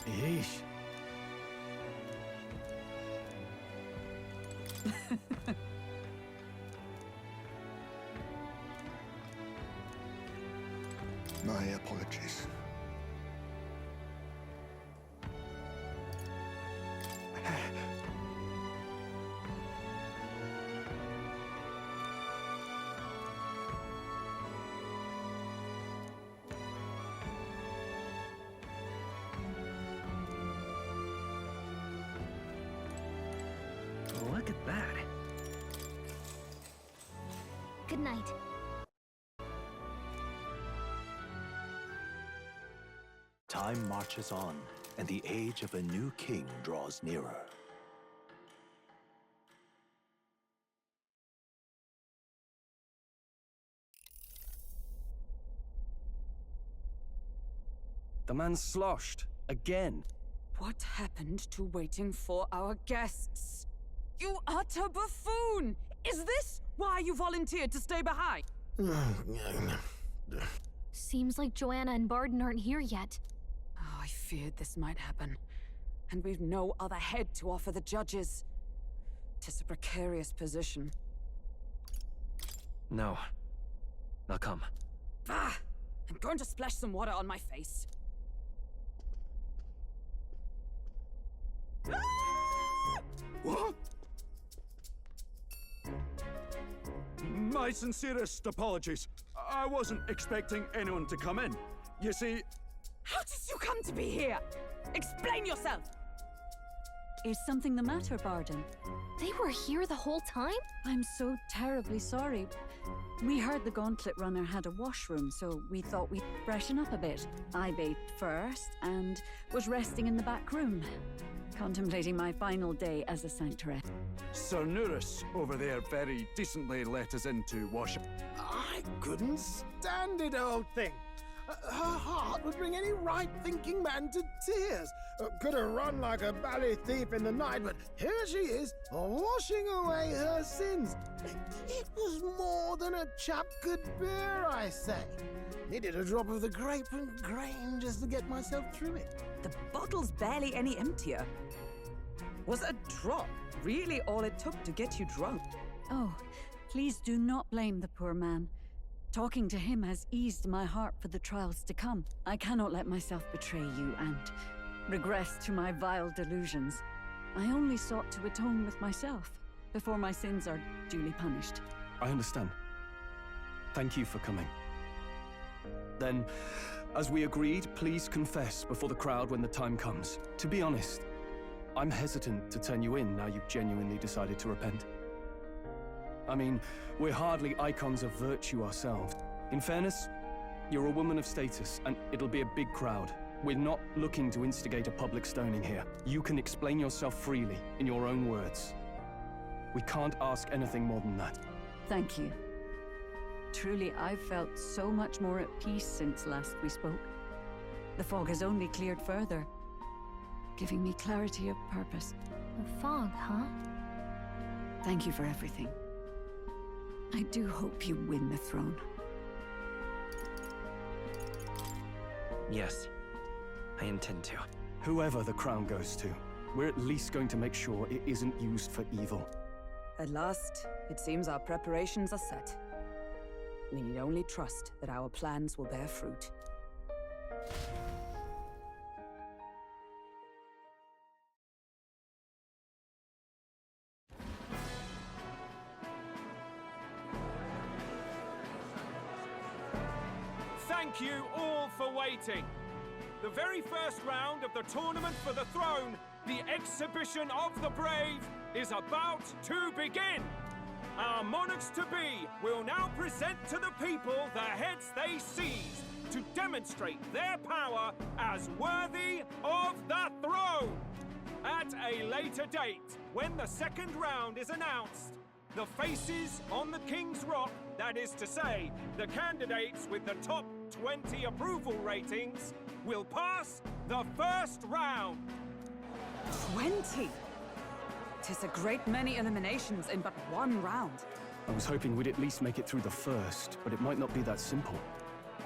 Yeesh. My apologies. Look at that. Good night. Time marches on, and the age of a new king draws nearer. The man's sloshed. Again. What happened to waiting for our guests? You utter buffoon! Is this why you volunteered to stay behind? Seems like Joanna and Barden aren't here yet. Oh, I feared this might happen. And we've no other head to offer the judges. 'Tis a precarious position. No. Now come. Ah! I'm going to splash some water on my face. What? My sincerest apologies. I wasn't expecting anyone to come in. You see... How did you come to be here? Explain yourself! Is something the matter, Barden? They were here the whole time? I'm so terribly sorry. We heard the Gauntlet Runner had a washroom, so we thought we'd freshen up a bit. I bathed first and was resting in the back room, contemplating my final day as a sanctuary. Sir Nuris over there very decently let us in to wash up. I couldn't stand it, old thing. Her heart would bring any right-thinking man to tears. Could have run like a ballet thief in the night, but here she is, washing away her sins. It was more than a chap could bear, I say. Needed a drop of the grape and grain just to get myself through it. The bottle's barely any emptier. Was a drop really all it took to get you drunk? Oh, please do not blame the poor man. Talking to him has eased my heart for the trials to come. I cannot let myself betray you and regress to my vile delusions. I only sought to atone with myself before my sins are duly punished. I understand. Thank you for coming. Then, as we agreed, please confess before the crowd when the time comes. To be honest, I'm hesitant to turn you in now you've genuinely decided to repent. I mean, we're hardly icons of virtue ourselves. In fairness, you're a woman of status, and it'll be a big crowd. We're not looking to instigate a public stoning here. You can explain yourself freely, in your own words. We can't ask anything more than that. Thank you. Truly, I've felt so much more at peace since last we spoke. The fog has only cleared further, giving me clarity of purpose. The fog, huh? Thank you for everything. I do hope you win the throne. Yes, I intend to. Whoever the crown goes to, we're at least going to make sure it isn't used for evil. At last, it seems our preparations are set. We need only trust that our plans will bear fruit. Thank you all for waiting. The very first round of the tournament for the throne, the exhibition of the brave, is about to begin. Our monarchs-to-be will now present to the people the heads they seized to demonstrate their power as worthy of the throne. At a later date, when the second round is announced, the faces on the King's Rock, that is to say, the candidates with the top 20 approval ratings, will pass the first round. 20? 'Tis a great many eliminations in but one round. I was hoping we'd at least make it through the first, but it might not be that simple.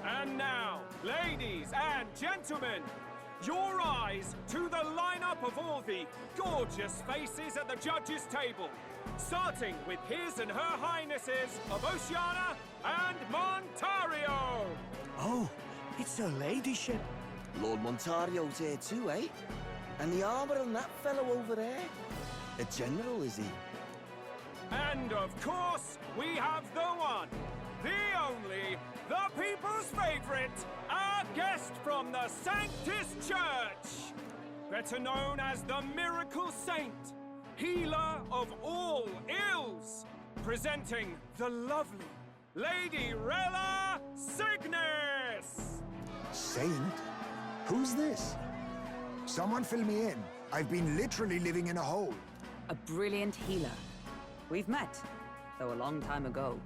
And now, ladies and gentlemen, your eyes to the lineup of all the gorgeous faces at the judges' table, starting with His and Her Highnesses of Oceania and Montario. Oh, it's her ladyship. Lord Montario's here too, eh? And the armor on that fellow over there? A general, is he? And of course, we have the one, the only, the people's favorite, our guest from the Sanctus Church, better known as the Miracle Saint, healer of all ills, presenting the lovely Lady Rella Cygnus! Saint? Who's this? Someone fill me in. I've been literally living in a hole. A brilliant healer. We've met, though a long time ago.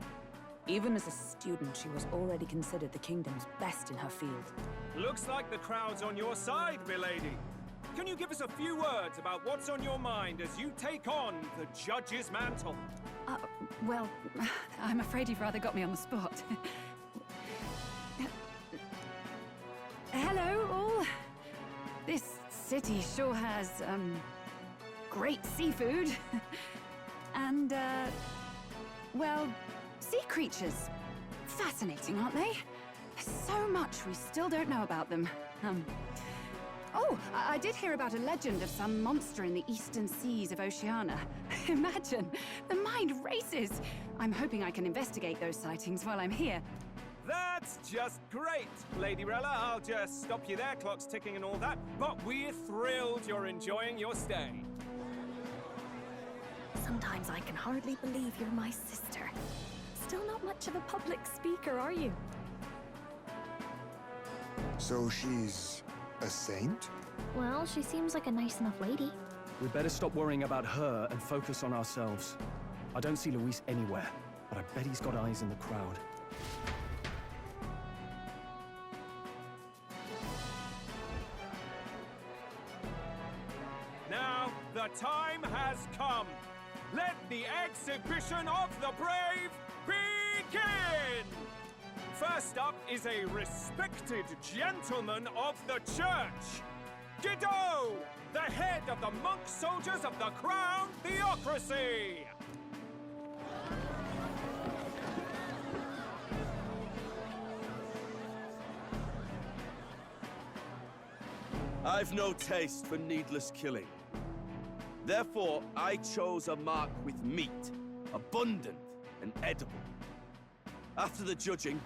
Even as a student, she was already considered the kingdom's best in her field. Looks like the crowd's on your side, milady. Can you give us a few words about what's on your mind as you take on the judge's mantle? Well, I'm afraid you've rather got me on the spot. Hello, all. This city sure has, great seafood. And, well, sea creatures. Fascinating, aren't they? There's so much we still don't know about them. Oh, I did hear about a legend of some monster in the eastern seas of Oceania. Imagine, the mind races. I'm hoping I can investigate those sightings while I'm here. That's just great, Lady Rella. I'll just stop you there, clock's ticking and all that. But we're thrilled you're enjoying your stay. Sometimes I can hardly believe you're my sister. Still not much of a public speaker, are you? So she's a saint? Well, she seems like a nice enough lady. We'd better stop worrying about her and focus on ourselves. I don't see Luis anywhere, but I bet he's got eyes in the crowd. Now, the time has come. Let the exhibition of the brave begin! First up is a respected gentleman of the church. Guido, the head of the monk soldiers of the Crown Theocracy. I've no taste for needless killing. Therefore, I chose a mark with meat, abundant and edible. After the judging,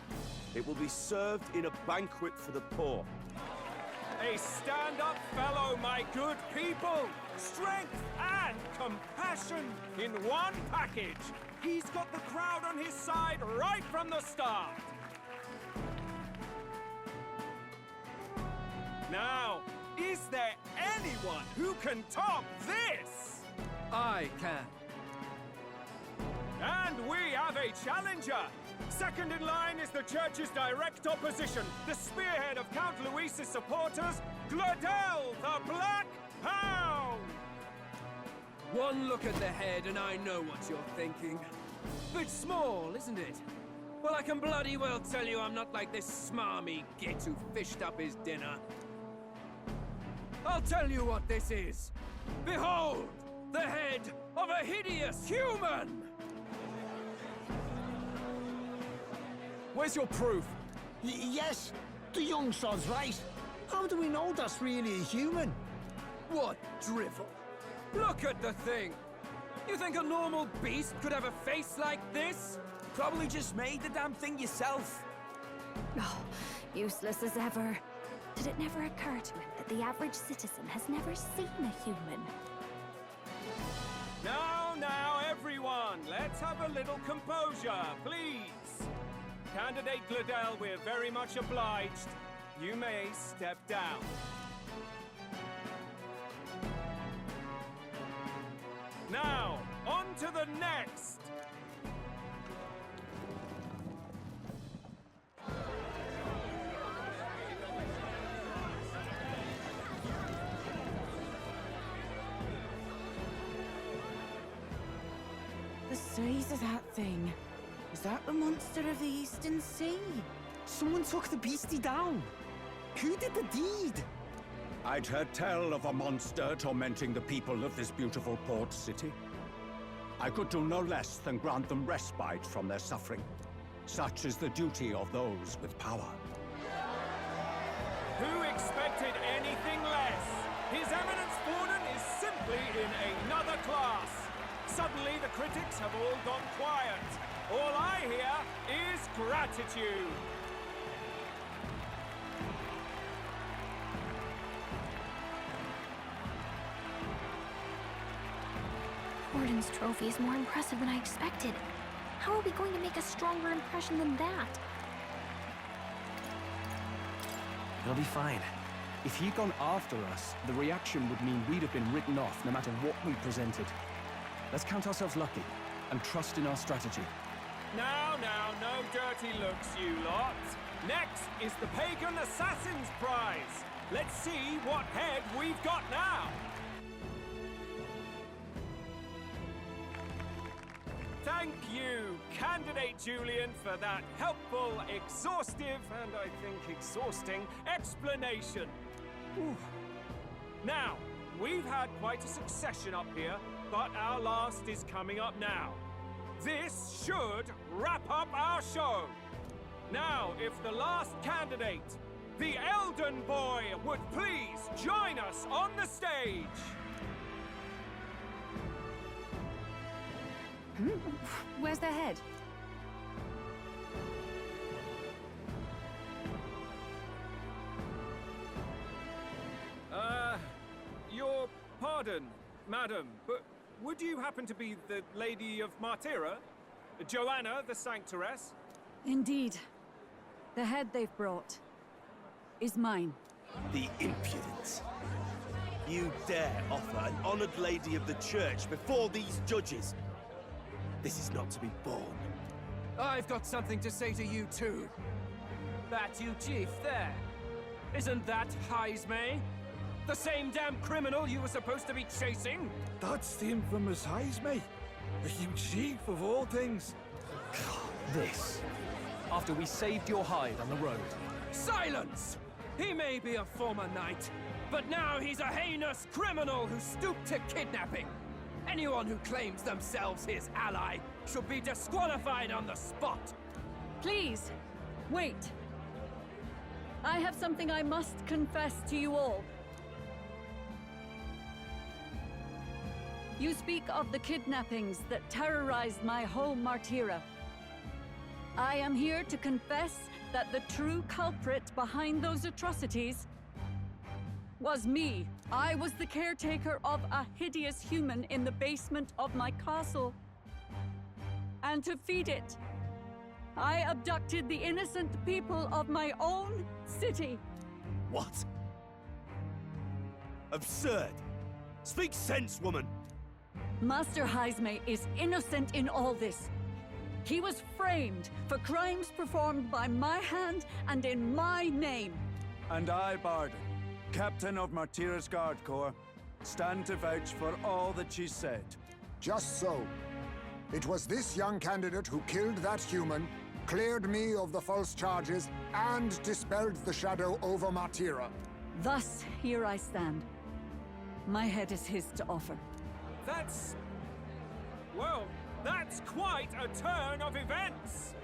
it will be served in a banquet for the poor. A stand-up fellow, my good people! Strength and compassion in one package! He's got the crowd on his side right from the start! Now, is there anyone who can top this? I can. And we have a challenger! Second in line is the church's direct opposition, the spearhead of Count Luis's supporters, Gladel the Black Hound! One look at the head and I know what you're thinking. Bit small, isn't it? Well, I can bloody well tell you I'm not like this smarmy git who fished up his dinner. I'll tell you what this is. Behold, the head of a hideous human! Where's your proof? Yes, the young sod's right. How do we know that's really a human? What drivel? Look at the thing! You think a normal beast could have a face like this? Probably just made the damn thing yourself. Oh, useless as ever. Did it never occur to him that the average citizen has never seen a human? Now, everyone, let's have a little composure, please. Candidate Gladel, we're very much obliged. You may step down. Now, on to the next! The size of that thing. Is that the monster of the Eastern Sea? Someone took the beastie down. Who did the deed? I'd heard tell of a monster tormenting the people of this beautiful port city. I could do no less than grant them respite from their suffering. Such is the duty of those with power. Who expected anything less? His Eminence Warden is simply in another class. Suddenly the critics have all gone quiet. All I hear is gratitude. Warden's trophy is more impressive than I expected. How are we going to make a stronger impression than that? It'll be fine. If he'd gone after us, the reaction would mean we'd have been written off no matter what we presented. Let's count ourselves lucky and trust in our strategy. Now, no dirty looks, you lot. Next is the Pagan Assassin's Prize. Let's see what head we've got now. Thank you, Candidate Julian, for that helpful, exhaustive, and I think exhausting explanation. Whew. Now, we've had quite a succession up here, but our last is coming up now. This should wrap up our show. Now, if the last candidate, the Elden Boy, would please join us on the stage. Where's their head? Your pardon, madam, but would you happen to be the Lady of Martira? Joanna the Sanctoress? Indeed. The head they've brought is mine. The impudence. You dare offer an honored lady of the church before these judges? This is not to be borne. I've got something to say to you too. That you chief there. Isn't that Heismay? The same damn criminal you were supposed to be chasing? That's the infamous Heismay. The huge chief of all things. This. After we saved your hide on the road. Silence! He may be a former knight, but now he's a heinous criminal who stooped to kidnapping. Anyone who claims themselves his ally should be disqualified on the spot. Please, wait. I have something I must confess to you all. You speak of the kidnappings that terrorized my home, Martira. I am here to confess that the true culprit behind those atrocities was me. I was the caretaker of a hideous human in the basement of my castle. And to feed it, I abducted the innocent people of my own city. What? Absurd. Speak sense, woman. Master Heismay is innocent in all this. He was framed for crimes performed by my hand and in my name. And I, Barden, Captain of Martira's Guard Corps, stand to vouch for all that she said. Just so. It was this young candidate who killed that human, cleared me of the false charges, and dispelled the shadow over Martira. Thus, here I stand. My head is his to offer. That's quite a turn of events.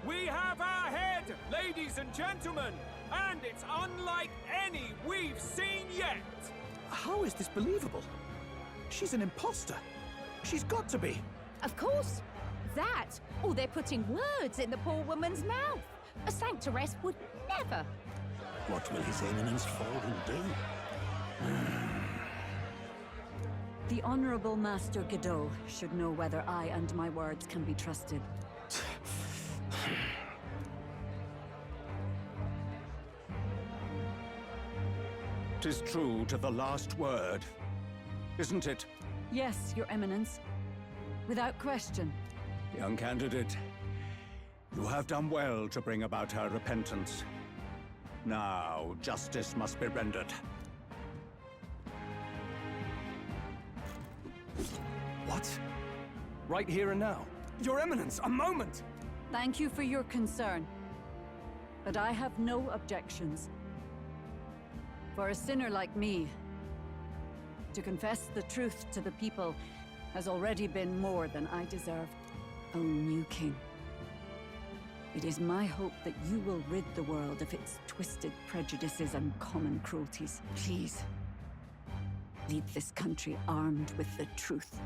We have our head, ladies and gentlemen, and it's unlike any we've seen yet. How is this believable? She's an imposter. She's got to be. Of course. That, or they're putting words in the poor woman's mouth. A sanctoress would never. What will His Eminence Fallen do? The Honorable Master Godot should know whether I and my words can be trusted. 'Tis true to the last word, isn't it? Yes, Your Eminence. Without question. Young candidate, you have done well to bring about her repentance. Now, justice must be rendered. What? Right here and now? Your Eminence, a moment! Thank you for your concern. But I have no objections. For a sinner like me, to confess the truth to the people has already been more than I deserve. O new king, it is my hope that you will rid the world of its twisted prejudices and common cruelties. Please, lead this country armed with the truth.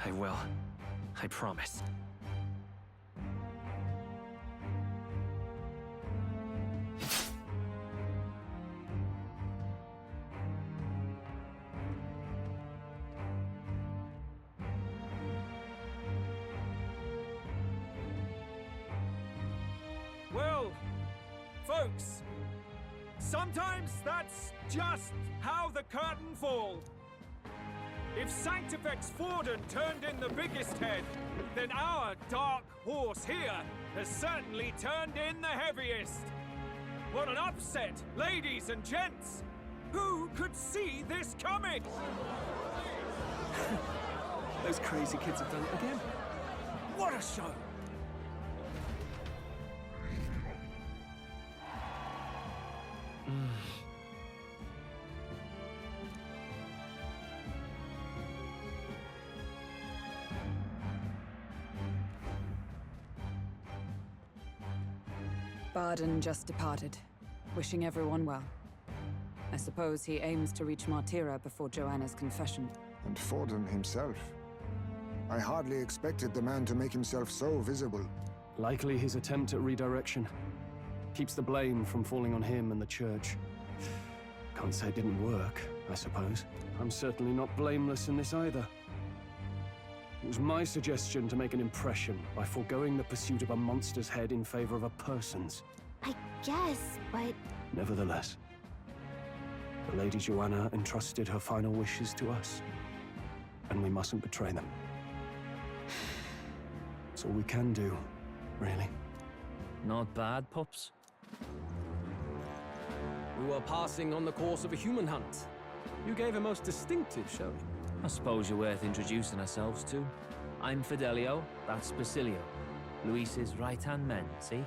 I will. I promise. Well, folks, sometimes that's just how the curtain falls. If Sanctifex Forden turned in the biggest head, then our dark horse here has certainly turned in the heaviest. What an upset, ladies and gents! Who could see this coming? Those crazy kids have done it again. What a show! Barden just departed, wishing everyone well. I suppose he aims to reach Martira before Joanna's confession. And Forden himself. I hardly expected the man to make himself so visible. Likely his attempt at redirection. Keeps the blame from falling on him and the church. Can't say it didn't work, I suppose. I'm certainly not blameless in this either. It was my suggestion to make an impression by foregoing the pursuit of a monster's head in favor of a person's. I guess, but... Nevertheless, the Lady Joanna entrusted her final wishes to us, and we mustn't betray them. It's all we can do, really. Not bad, pups. We were passing on the course of a human hunt. You gave a most distinctive showing. I suppose you're worth introducing ourselves to. I'm Fidelio, that's Basilio. Luis's right-hand men, see?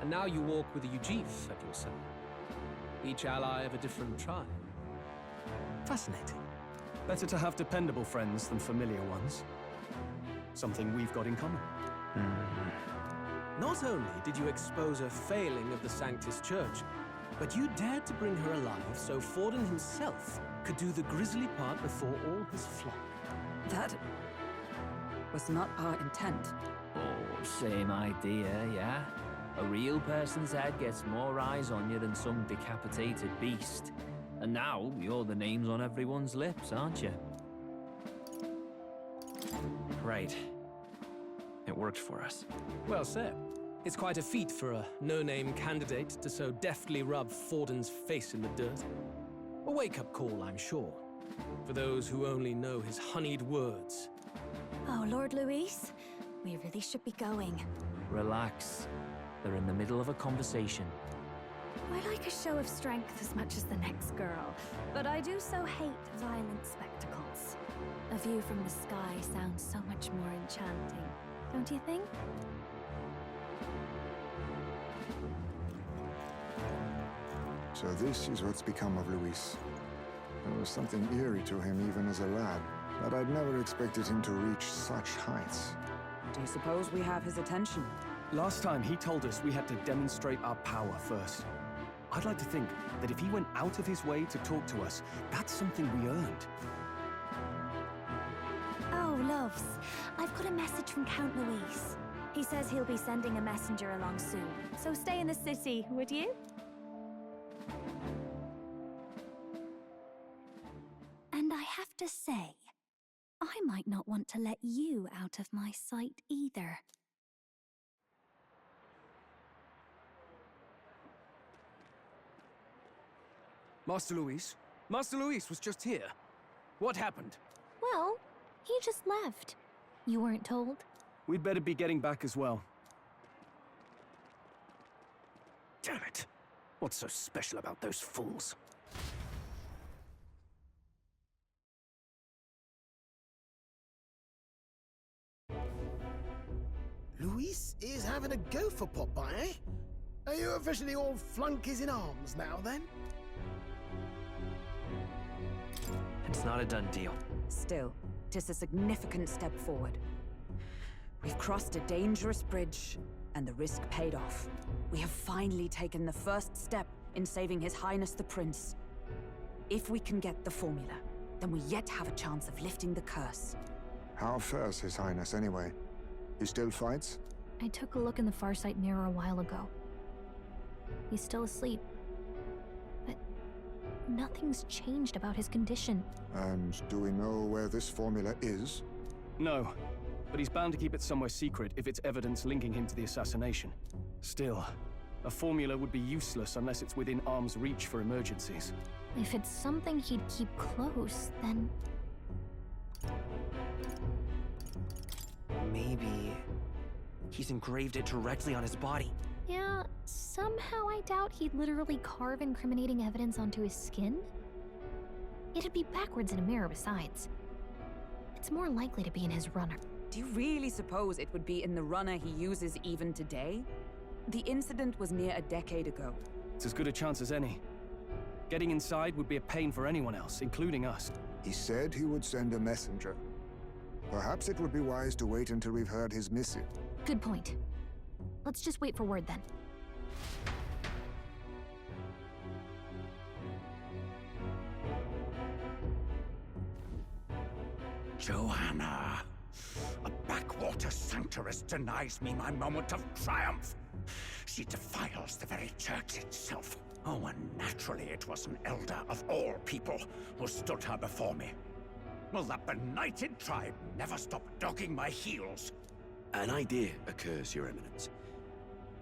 And now you walk with a Ujif at your side. Each ally of a different tribe. Fascinating. Better to have dependable friends than familiar ones. Something we've got in common. Not only did you expose a failing of the Sanctus Church, but you dared to bring her alive so Forden himself could do the grisly part before all his flock. That was not our intent. Oh, same idea, yeah? A real person's head gets more eyes on you than some decapitated beast. And now, you're the names on everyone's lips, aren't you? Right. It worked for us. Well said. It's quite a feat for a no-name candidate to so deftly rub Forden's face in the dirt. A wake-up call, I'm sure, for those who only know his honeyed words. Oh, Lord Luis, we really should be going. Relax. They're in the middle of a conversation. I like a show of strength as much as the next girl, but I do so hate violent spectacles. A view from the sky sounds so much more enchanting, don't you think? So this is what's become of Luis. There was something eerie to him even as a lad, but I'd never expected him to reach such heights. Do you suppose we have his attention? Last time he told us we had to demonstrate our power first. I'd like to think that if he went out of his way to talk to us, that's something we earned. Oh, loves, I've got a message from Count Luis. He says he'll be sending a messenger along soon, so stay in the city, would you? And I have to say, I might not want to let you out of my sight either. Master Luis? Master Luis was just here. What happened? Well, he just left. You weren't told? We'd better be getting back as well. Damn it. What's so special about those fools? Luis is having a go for Popeye, eh? Are you officially all flunkies in arms now, then? It's not a done deal. Still, 'tis a significant step forward. We've crossed a dangerous bridge, and the risk paid off. We have finally taken the first step in saving His Highness the Prince. If we can get the formula, then we yet have a chance of lifting the curse. How fares His Highness, anyway? He still fights? I took a look in the Farsight mirror a while ago. He's still asleep. But nothing's changed about his condition. And do we know where this formula is? No, but he's bound to keep it somewhere secret if it's evidence linking him to the assassination. Still, a formula would be useless unless it's within arm's reach for emergencies. If it's something he'd keep close, then... Maybe he's engraved it directly on his body. Yeah, somehow I doubt he'd literally carve incriminating evidence onto his skin. It'd be backwards in a mirror besides. It's more likely to be in his runner. Do you really suppose it would be in the runner he uses even today? The incident was near a decade ago. It's as good a chance as any. Getting inside would be a pain for anyone else, including us. He said he would send a messenger. Perhaps it would be wise to wait until we've heard his missive. Good point. Let's just wait for word then. Joanna, a backwater sanctuaress denies me my moment of triumph. She defiles the very church itself. Oh, and naturally it was an elder of all people who stood her before me. Will that benighted tribe never stop dogging my heels? An idea occurs, Your Eminence.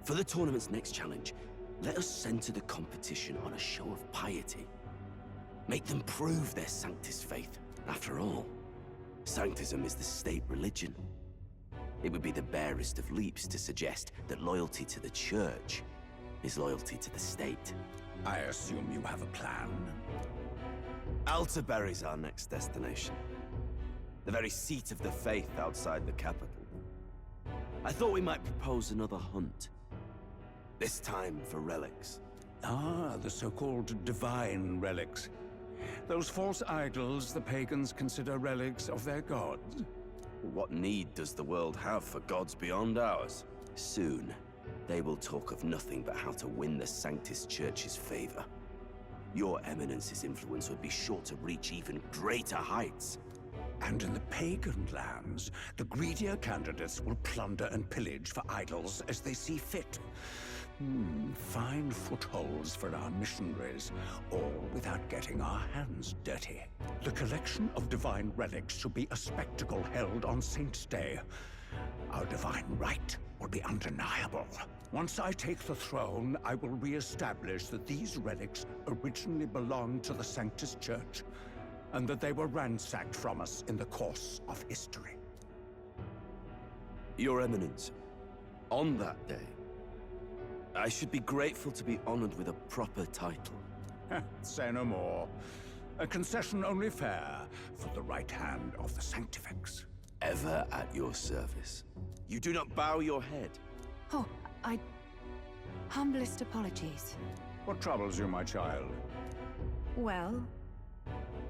For the tournament's next challenge, let us center the competition on a show of piety. Make them prove their Sanctus faith. After all, Sanctism is the state religion. It would be the barest of leaps to suggest that loyalty to the Church is loyalty to the state. I assume you have a plan? Altaberry's our next destination. The very seat of the faith outside the capital. I thought we might propose another hunt. This time for relics. Ah, the so-called divine relics. Those false idols the pagans consider relics of their gods. What need does the world have for gods beyond ours? Soon, they will talk of nothing but how to win the Sanctus Church's favor. Your Eminence's influence would be sure to reach even greater heights. And in the pagan lands, the greedier candidates will plunder and pillage for idols as they see fit. Fine footholds for our missionaries, all without getting our hands dirty. The collection of divine relics should be a spectacle held on Saint's Day. Our divine right will be undeniable. Once I take the throne, I will re-establish that these relics originally belonged to the Sanctus Church, and that they were ransacked from us in the course of history. Your Eminence, on that day, I should be grateful to be honored with a proper title. Say no more. A concession only fair for the right hand of the Sanctifex. Ever at your service. You do not bow your head. Oh, humblest apologies. What troubles you, my child? Well,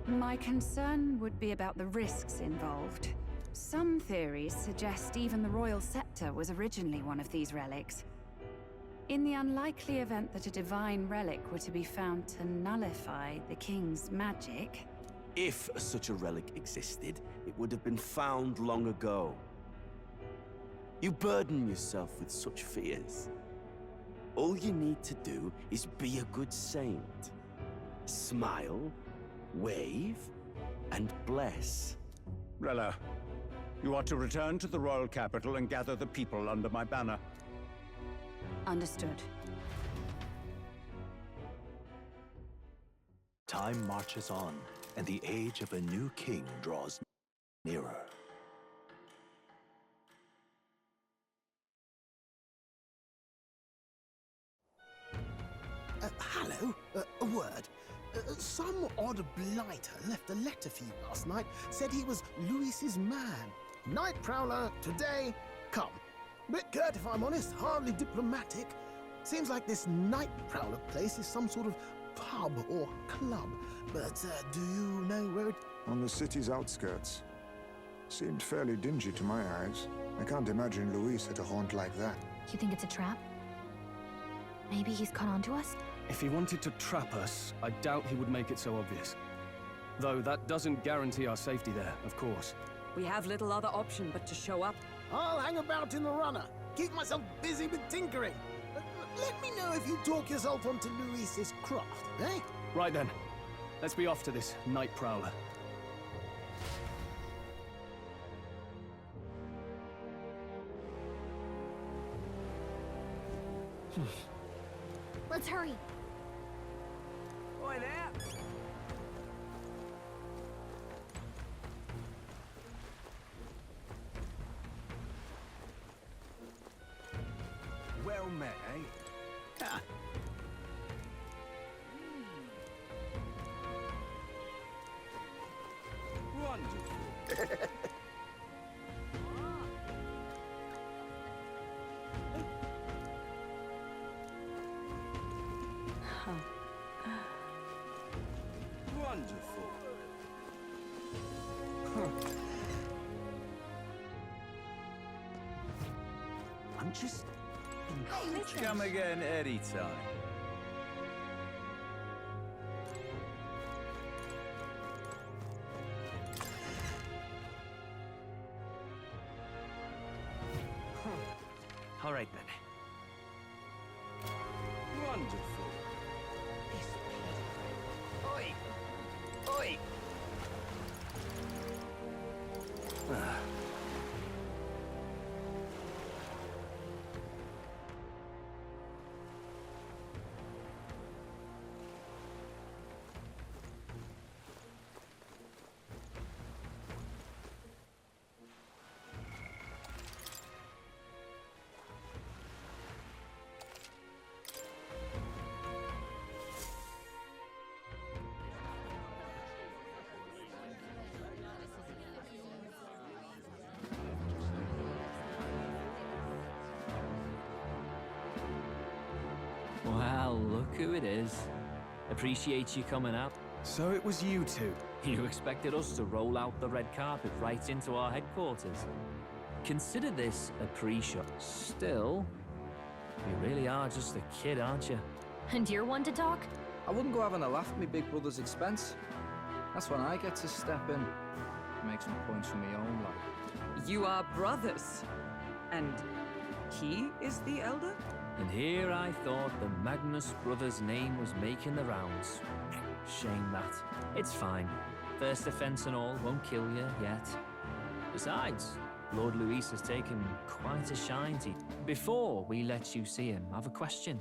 my concern would be about the risks involved. Some theories suggest even the royal scepter was originally one of these relics. In the unlikely event that a divine relic were to be found to nullify the king's magic... If such a relic existed, it would have been found long ago. You burden yourself with such fears. All you need to do is be a good saint. Smile, wave, and bless. Rella, you are to return to the royal capital and gather the people under my banner. Understood. Time marches on, and the age of a new king draws nearer. Hello? A word. Some odd blighter left a letter for you last night. Said he was Louis's man. Night Prowler, today, come. Bit curt if I'm honest, hardly diplomatic. Seems like this night prowler place is some sort of pub or club. But do you know where it... On the city's outskirts. Seemed fairly dingy to my eyes. I can't imagine Luis at a haunt like that. You think it's a trap? Maybe he's caught on to us? If he wanted to trap us, I doubt he would make it so obvious. Though that doesn't guarantee our safety there, of course. We have little other option but to show up. I'll hang about in the runner. Keep myself busy with tinkering. Let me know if you talk yourself onto Luis's craft, eh? Right then. Let's be off to this night prowler. Let's hurry. Boy there! Well met, eh? Ha! Wonderful. Wonderful. I'm just... Listen. Come again anytime. All right, then. Wonderful. Oi! Oi! Well, look who it is. Appreciate you coming out. So it was you two. You expected us to roll out the red carpet right into our headquarters. Consider this a pre-show. Still, you really are just a kid, aren't you? And you're one to talk? I wouldn't go having a laugh at me big brother's expense. That's when I get to step in. Make some points for my own life. You are brothers. And he is the elder? And here I thought the Magnus brothers' name was making the rounds. Shame that. It's fine. First offense and all won't kill you yet. Besides, Lord Luis has taken quite a shine to you. Before we let you see him, I have a question.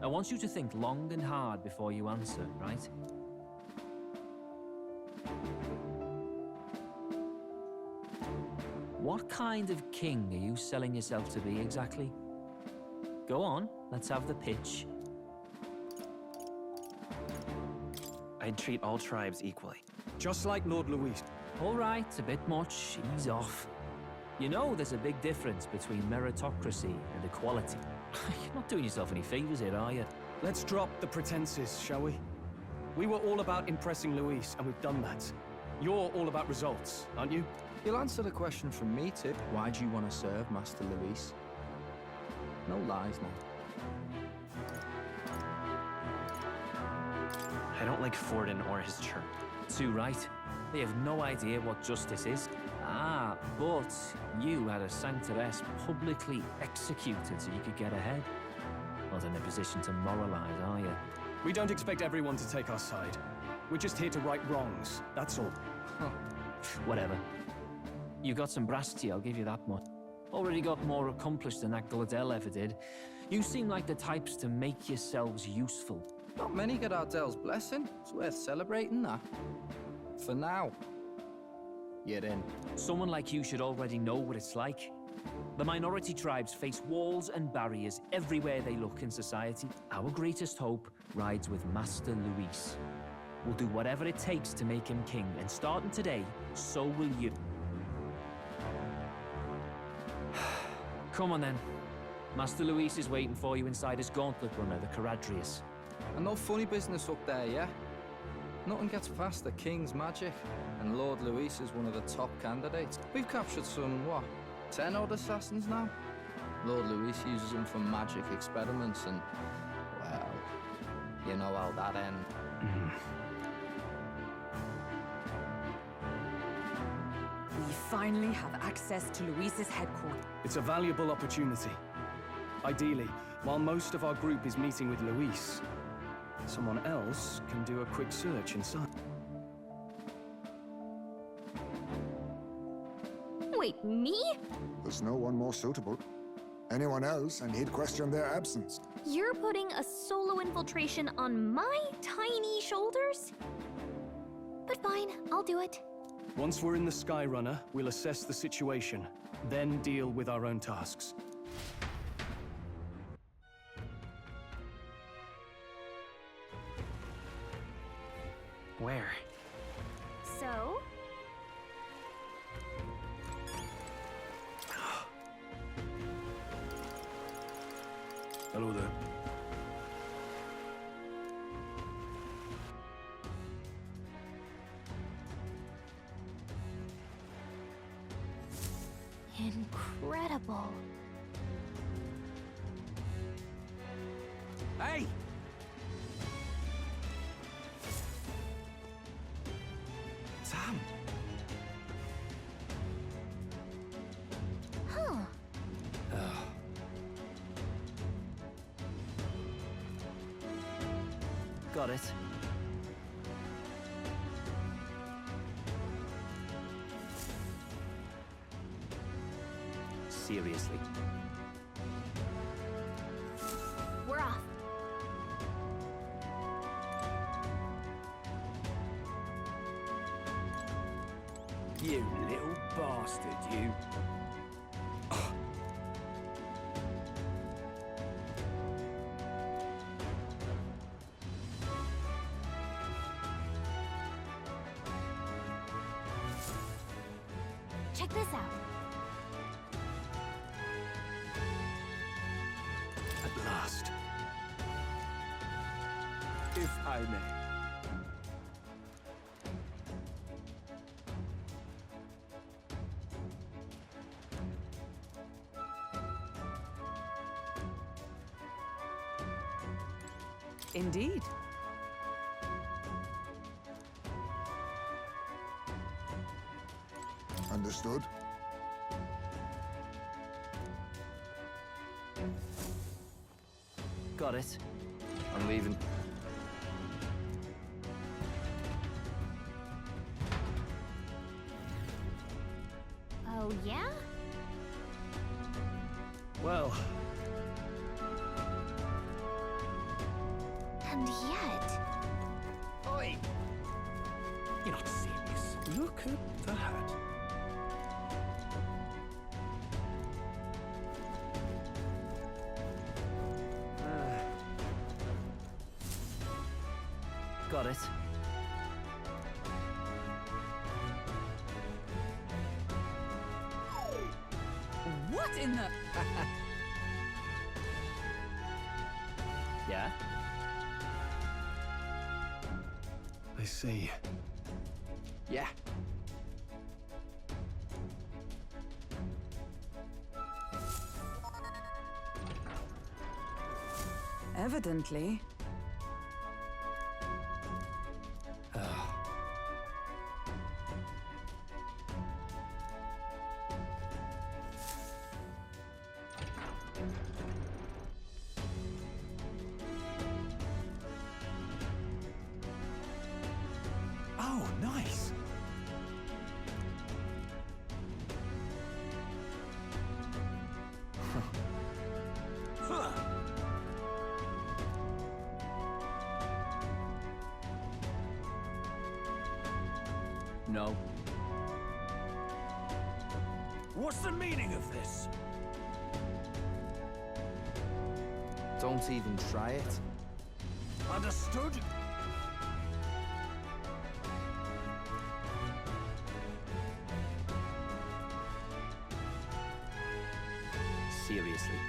I want you to think long and hard before you answer, right? What kind of king are you selling yourself to be exactly? Go on, let's have the pitch. I'd treat all tribes equally. Just like Lord Luis. All right, a bit much. Ease off. You know there's a big difference between meritocracy and equality. You're not doing yourself any favors here, are you? Let's drop the pretenses, shall we? We were all about impressing Luis, and we've done that. You're all about results, aren't you? You'll answer the question from me, Tip. Why do you want to serve Master Luis? No lies now. I don't like Forden or his church. Too right. They have no idea what justice is. Ah, but you had a Sanctoress publicly executed so you could get ahead. Not in a position to moralize, are you? We don't expect everyone to take our side. We're just here to right wrongs, that's all. Whatever. You got some brass to you, I'll give you that much. Already got more accomplished than that Gladel ever did. You seem like the types to make yourselves useful. Not many get Ardel's blessing. It's worth celebrating that. For now, you're in. Someone like you should already know what it's like. The minority tribes face walls and barriers everywhere they look in society. Our greatest hope rides with Master Luis. We'll do whatever it takes to make him king, and starting today, so will you. Come on then. Master Luis is waiting for you inside his gauntlet runner, the Caradrius. And no funny business up there, yeah? Nothing gets past the King's magic, and Lord Luis is one of the top candidates. We've captured some, what, 10 odd assassins now? Lord Luis uses them for magic experiments, and, well, you know how that ends. We finally have access to Luis's headquarters. It's a valuable opportunity. Ideally, while most of our group is meeting with Luis, someone else can do a quick search inside. Wait, me? There's no one more suitable. Anyone else, and he'd question their absence. You're putting a solo infiltration on my tiny shoulders? But fine, I'll do it. Once we're in the Skyrunner, we'll assess the situation, then deal with our own tasks. Where? So? Hello there. Incredible. Hey! Sam! Huh. Got it. Seriously. We're off. You little bastard, you. Check this out. At last. If I may. Indeed. Understood? Got it. I'm leaving. Oh, yeah? Well, And yet... Oi! You're not serious. look at that. Got it. What in the... Yeah? I see. Yeah. Evidently. Oh, nice. No. What's the meaning of this? Don't even try it. Understood? Seriously.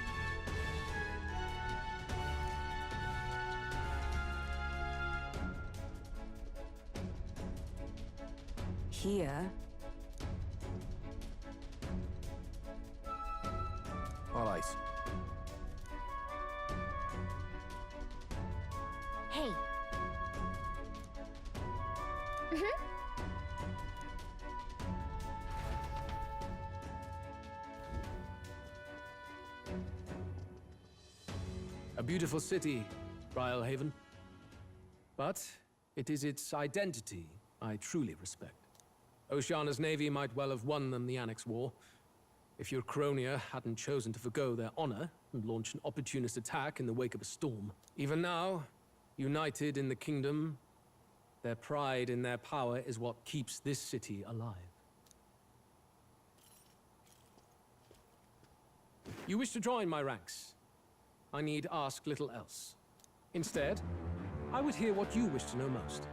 here. All right. Hey. A beautiful city, Brialhaven. But it is its identity I truly respect. Oceana's navy might well have won them the Annex War, if your Cronia hadn't chosen to forgo their honor and launch an opportunist attack in the wake of a storm. Even now, united in the kingdom, their pride in their power is what keeps this city alive. You wish to join my ranks. I need ask little else. Instead, I would hear what you wish to know most.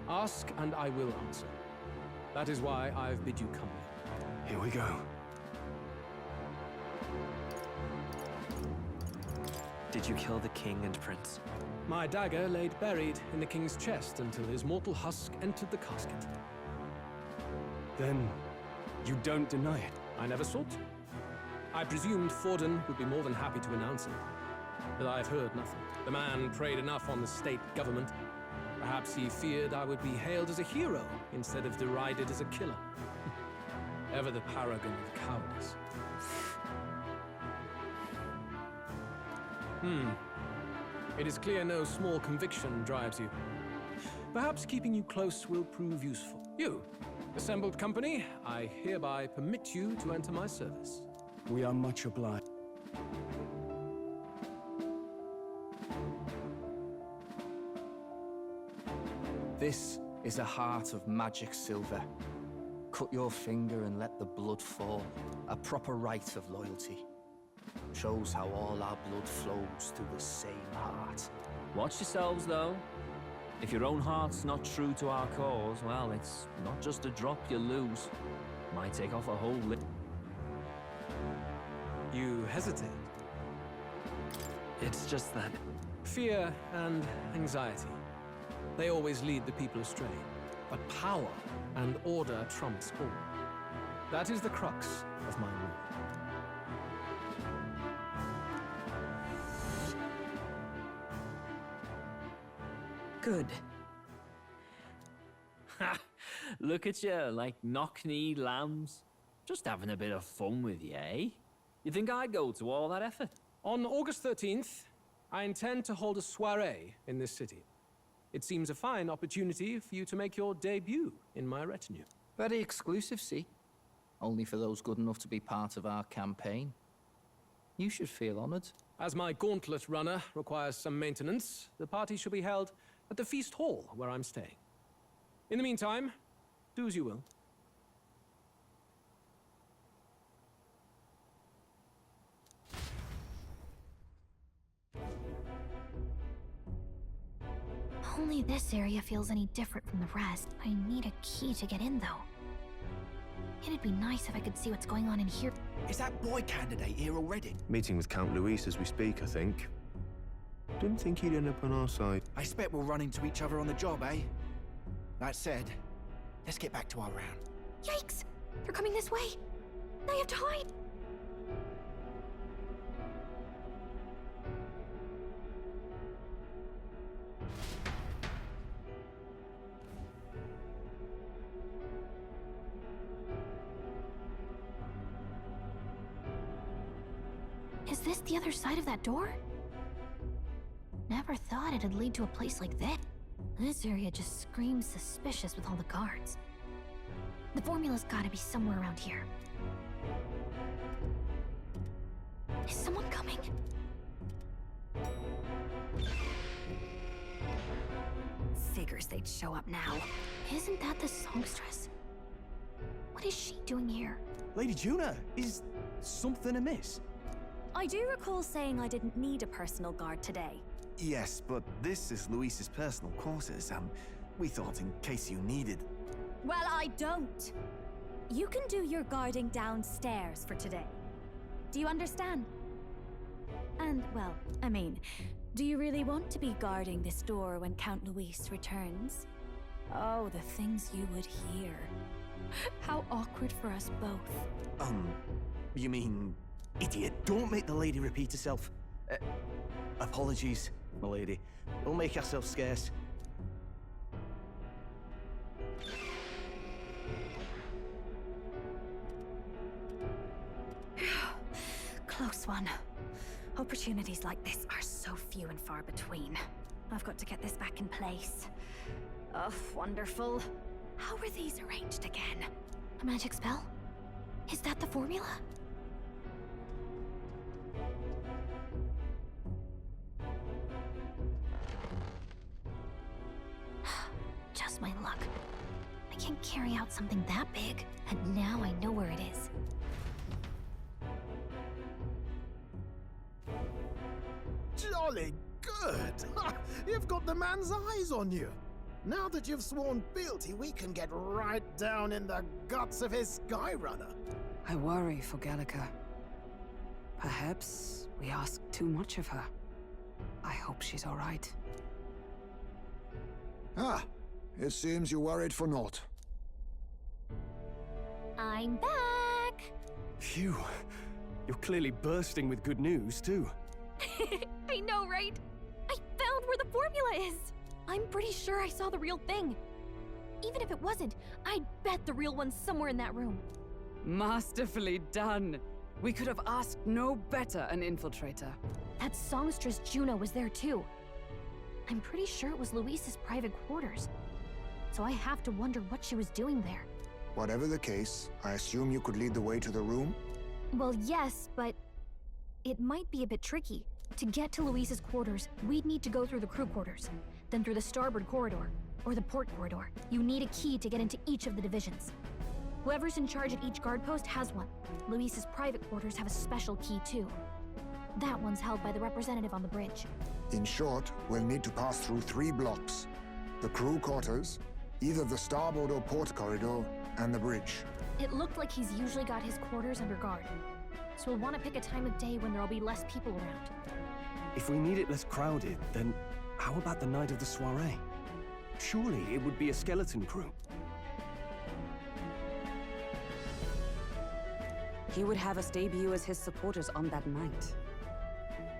Ask and I will answer. That is why I've bid you come. Here we go. Did you kill the king and prince? My dagger laid buried in the king's chest until his mortal husk entered the casket. Then, you don't deny it? I never sought to. I presumed Forden would be more than happy to announce it, but I've heard nothing. The man preyed enough on the state government. Perhaps he feared I would be hailed as a hero instead of derided as a killer. Ever the paragon of cowardice. It is clear no small conviction drives you. Perhaps keeping you close will prove useful. You, assembled company, I hereby permit you to enter my service. We are much obliged. This is a heart of magic silver. Cut your finger and let the blood fall. A proper rite of loyalty. Shows how all our blood flows through the same heart. Watch yourselves, though. If your own heart's not true to our cause, well, it's not just a drop you lose. Might take off a whole lip. You hesitate. It's just that... Fear and anxiety. They always lead the people astray. But power and order trumps all. That is the crux of my rule. Good. Ha! Look at you, like knock-kneed lambs. Just having a bit of fun with you, eh? You think I'd go to all that effort? On August 13th, I intend to hold a soiree in this city. It seems a fine opportunity for you to make your debut in my retinue. Very exclusive, see? Only for those good enough to be part of our campaign. You should feel honored. As my gauntlet runner requires some maintenance, the party shall be held at the feast hall where I'm staying. In the meantime, do as you will. Only this area feels any different from the rest. I need a key to get in, though. It'd be nice if I could see what's going on in here. Is that boy candidate here already? Meeting with Count Luis as we speak, I think. Didn't think he'd end up on our side. I expect we'll run into each other on the job, eh? That said, let's get back to our round. Yikes! They're coming this way! I have to hide! Is this the other side of that door? Never thought it'd lead to a place like this. This area just screams suspicious with all the guards. The formula's gotta be somewhere around here. Is someone coming? Figures they'd show up now. Isn't that the songstress? What is she doing here? Lady Juna, is something amiss? I do recall saying I didn't need a personal guard today. Yes, but this is Luis's personal quarters. We thought in case you needed... Well, I don't. You can do your guarding downstairs for today. Do you understand? And, well, I mean, do you really want to be guarding this door when Count Luis returns? Oh, the things you would hear. How awkward for us both. You mean... Idiot, don't make the lady repeat herself. Apologies, my lady. We'll make ourselves scarce. Close one. Opportunities like this are so few and far between. I've got to get this back in place. Oh, wonderful. How were these arranged again? A magic spell? Is that the formula? Just my luck. I can't carry out something that big, and now I know where it is. Jolly good! You've got the man's eyes on you. Now that you've sworn fealty, we can get right down in the guts of his Skyrunner. I worry for Gallica. Perhaps we ask too much of her. I hope she's all right. Ah, it seems you worried for naught. I'm back! Phew. You're clearly bursting with good news, too. I know, right? I found where the formula is! I'm pretty sure I saw the real thing. Even if it wasn't, I'd bet the real one's somewhere in that room. Masterfully done. We could have asked no better an infiltrator. That songstress Juno was there too. I'm pretty sure it was Luis's private quarters. So I have to wonder what she was doing there. Whatever the case, I assume you could lead the way to the room? Well, yes, but it might be a bit tricky. To get to Luis's quarters, we'd need to go through the crew quarters, then through the starboard corridor, or the port corridor. You need a key to get into each of the divisions. Whoever's in charge at each guard post has one. Luis's private quarters have a special key too. That one's held by the representative on the bridge. In short, we'll need to pass through 3 blocks. The crew quarters, either the starboard or port corridor, and the bridge. It looked like he's usually got his quarters under guard. So we'll want to pick a time of day when there'll be less people around. If we need it less crowded, then how about the night of the soiree? Surely it would be a skeleton crew. He would have us debut as his supporters on that night.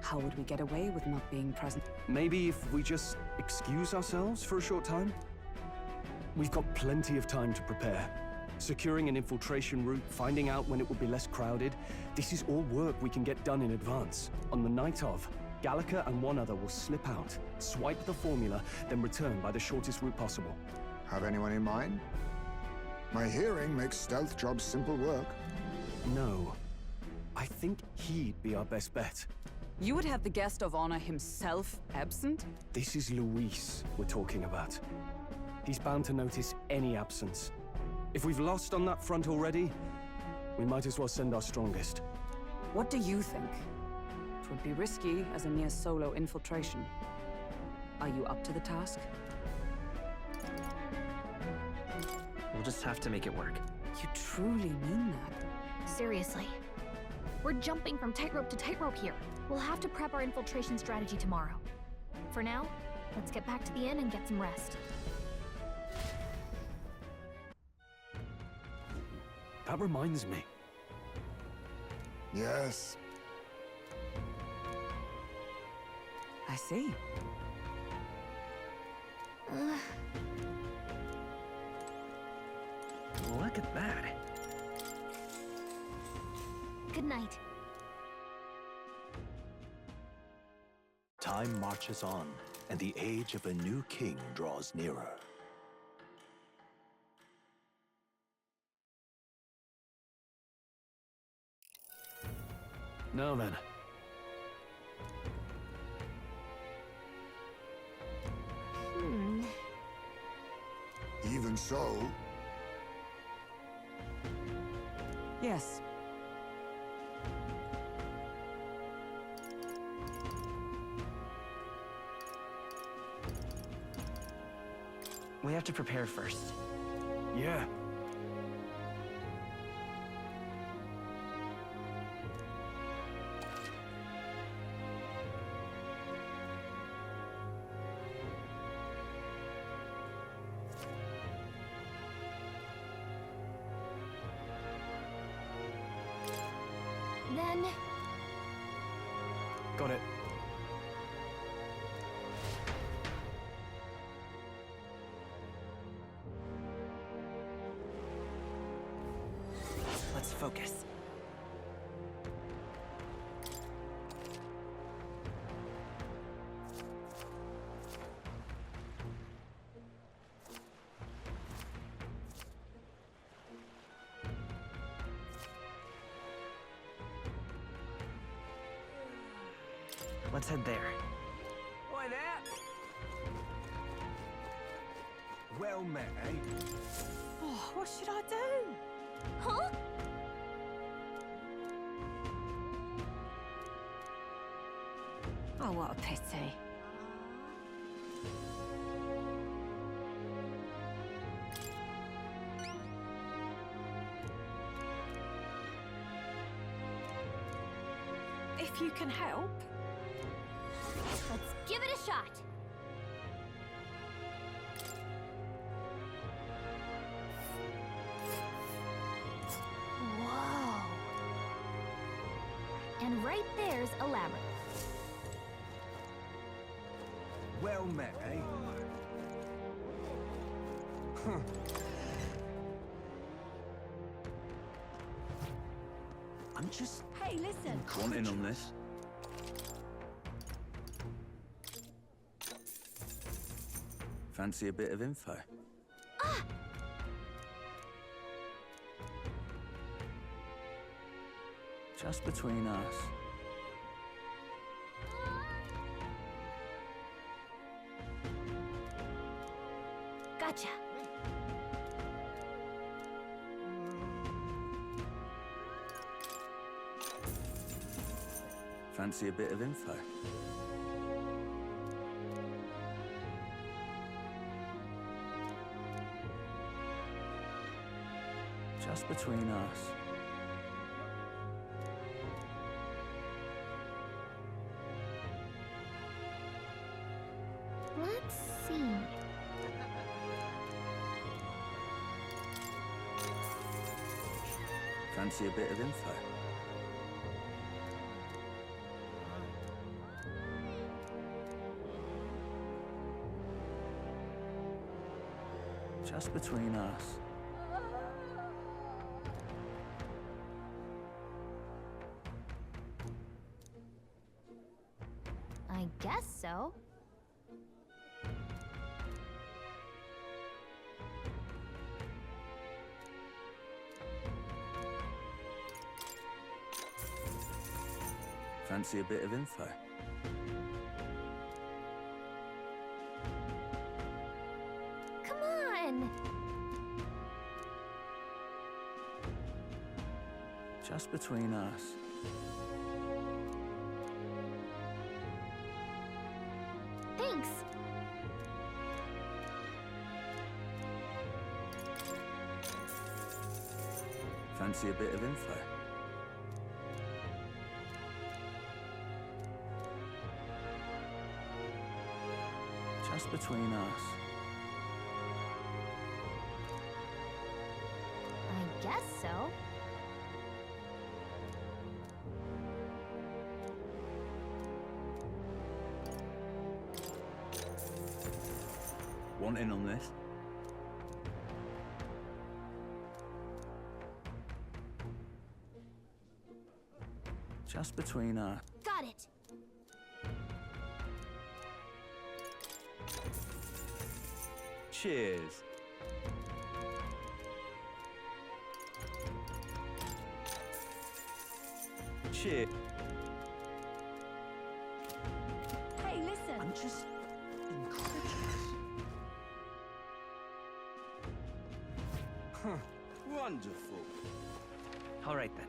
How would we get away with not being present? Maybe if we just excuse ourselves for a short time? We've got plenty of time to prepare. Securing an infiltration route, finding out when it will be less crowded, this is all work we can get done in advance. On the night of, Gallica and one other will slip out, swipe the formula, then return by the shortest route possible. Have anyone in mind? My hearing makes stealth jobs simple work. No. I think he'd be our best bet. You would have the guest of honor himself absent? This is Luis we're talking about. He's bound to notice any absence. If we've lost on that front already, we might as well send our strongest. What do you think? It would be risky as a near solo infiltration. Are you up to the task? We'll just have to make it work. You truly mean that? Seriously. We're jumping from tightrope to tightrope here. We'll have to prep our infiltration strategy tomorrow. For now, let's get back to the inn and get some rest. That reminds me. Yes. I see. Look at that. Good night. Time marches on, and the age of a new king draws nearer. Now then. Even so... Yes. We have to prepare first. Yeah. on. Got it. Let's focus. Let's head there. Oi there! Well met, eh? Oh, what should I do? Huh? Oh, what a pity. If you can help. Let's give it a shot. Whoa. And right there's a labyrinth. Well met, eh? I'm just... Hey, listen. Want in on this? Fancy a bit of info? Just between us. Gotcha. Fancy a bit of info? Just between us. Let's see. Fancy a bit of info? Just between us. I guess so. Fancy a bit of info? Come on. Just between us. Thanks. Fancy a bit of info? Just between us. I guess so. Want in on this? Just between us. Got it. Cheers. Cheers. Hey, listen. I'm just incredulous. Wonderful. All right, then.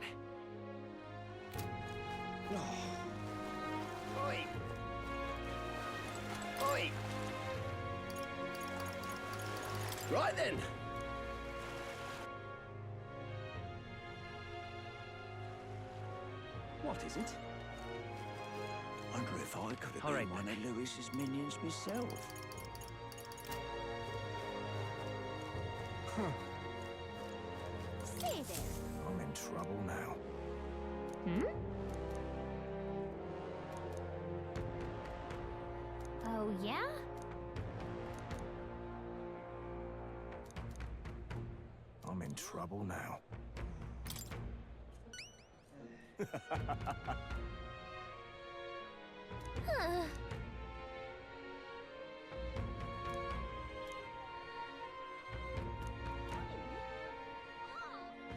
Oi! Oi! Right then. What is it? Wonder if I could have All been right, one then. of Lewis's minions myself. Stay there. I'm in trouble now. Hmm? trouble now.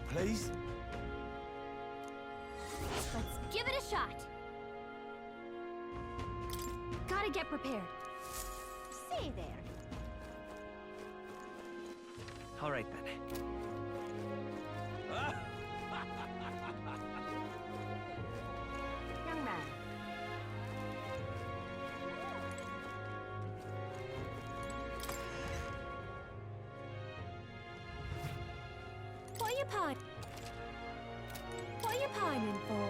Please? Let's give it a shot. Gotta get prepared. Say there. All right, then. Young man. What you pining for?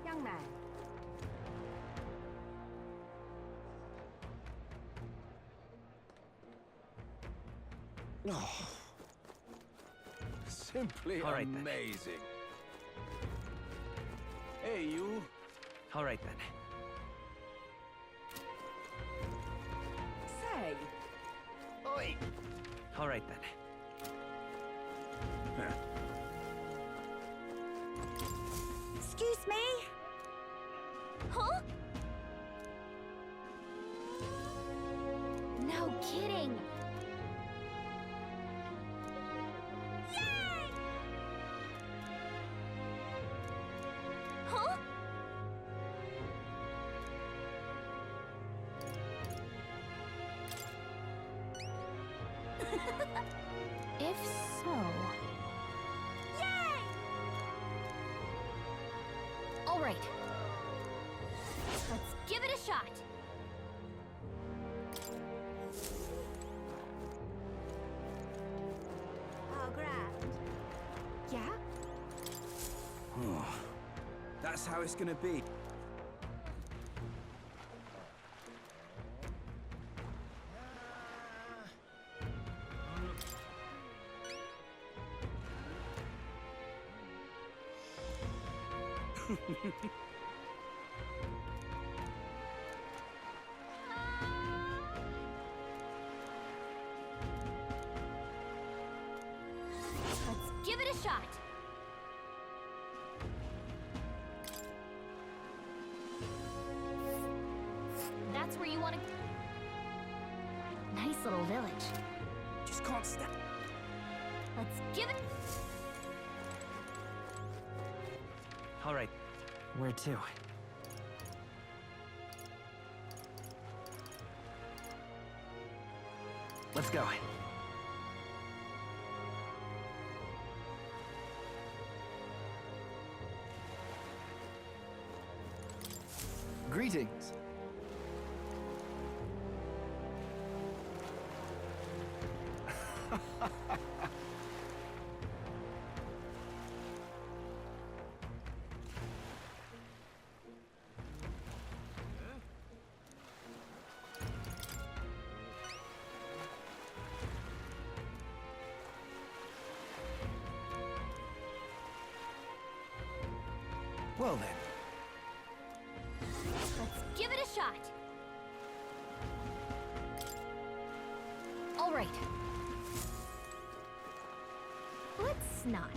Young man. Oh, simply All right, then. amazing. Hey, you. All right, then. Say. Oi! All right, then. Excuse me? Huh? No kidding. Yay! Huh? If so... Yay! All right. Let's give it a shot. Oh, grand. Yeah? That's how it's gonna be. Let's give it a shot. That's where you want to... Nice little village. Just can't stand. Let's give it... All right. Where to? Let's go. Greetings. Well then. Let's give it a shot. All right. Let's not.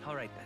All right, then.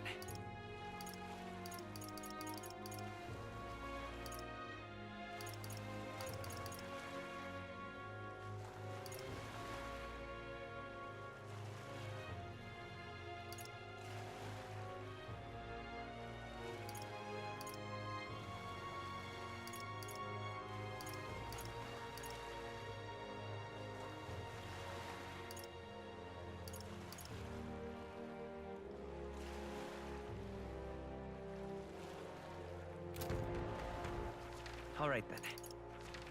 All right, then.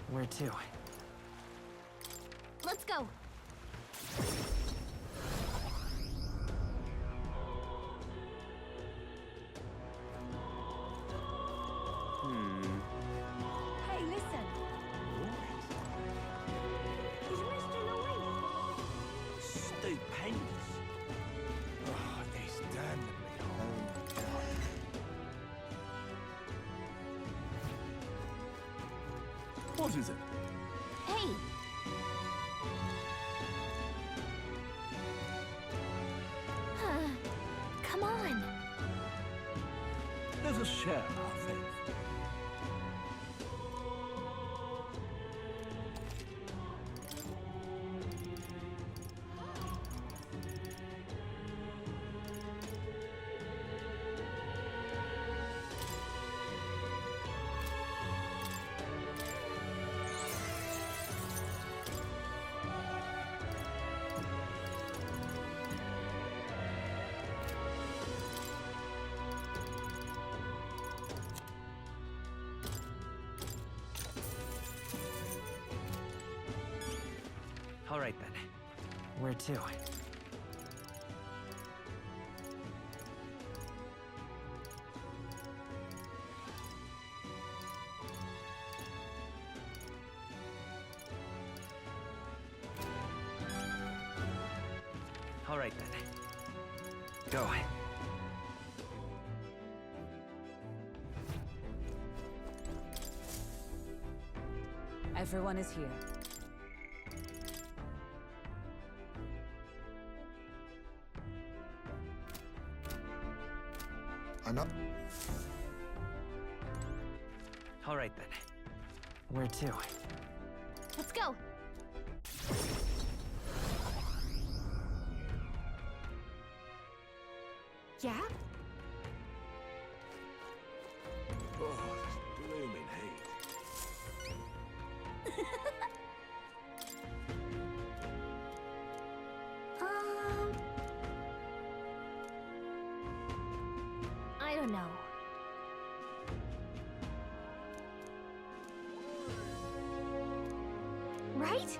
Where to? Let's go. Hmm. Hey, listen. What is it? Hey! Come on! Let us share our faith. All right then. Where to? All right then. Go. Everyone is here. I'm up. All right then. Where to? Let's go! Yeah? Oh, this blooming heat. I don't know. Right?